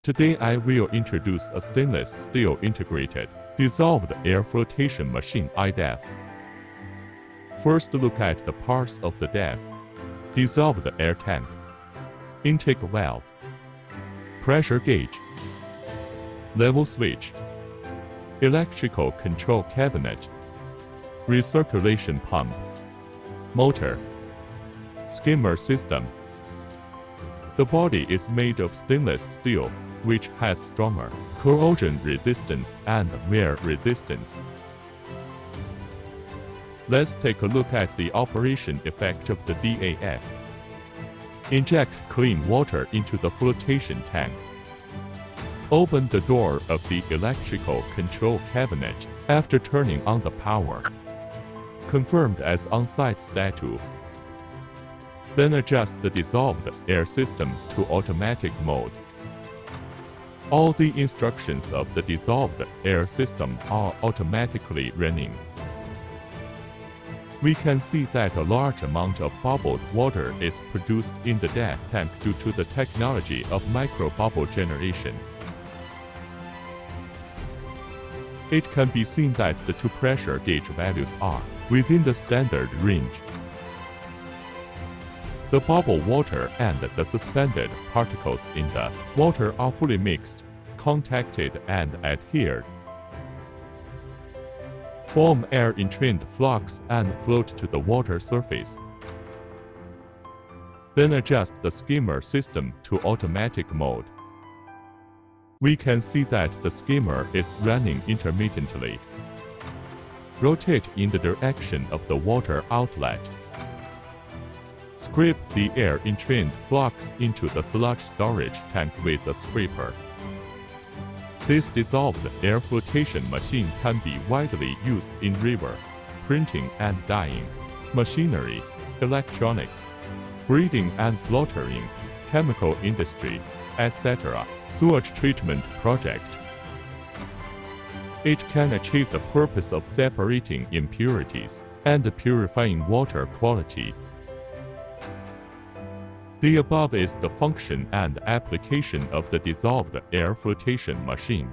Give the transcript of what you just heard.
Today I will introduce a stainless steel integrated dissolved air flotation machine IDAF. First look at the parts of the DAF. Dissolved air tank, intake valve, pressure gauge, level switch, electrical control cabinet, recirculation pump, motor, skimmer system. The body is made of stainless steel, which has stronger corrosion resistance and wear resistance. Let's take a look at the operation effect of the DAF. Inject clean water into the flotation tank. Open the door of the electrical control cabinet after turning on the power. Confirmed as on-site status. Then adjust the dissolved air system to automatic mode. All the instructions of the dissolved air system are automatically running. We can see that a large amount of bubbled water is produced in the DAF tank due to the technology of micro-bubble generation. It can be seen that the two pressure gauge values are within the standard range. The bubble water and the suspended particles in the water are fully mixed, contacted and adhered. Form air-entrained flux and float to the water surface. Then adjust the skimmer system to automatic mode. We can see that the skimmer is running intermittently. Rotate in the direction of the water outlet. Scrape the air-entrained flux into the sludge storage tank with a scraper. This dissolved air flotation machine can be widely used in river, printing and dyeing, machinery, electronics, breeding and slaughtering, chemical industry, etc. Sewage treatment project. It can achieve the purpose of separating impurities and purifying water quality. The above is the function and application of the dissolved air flotation machine.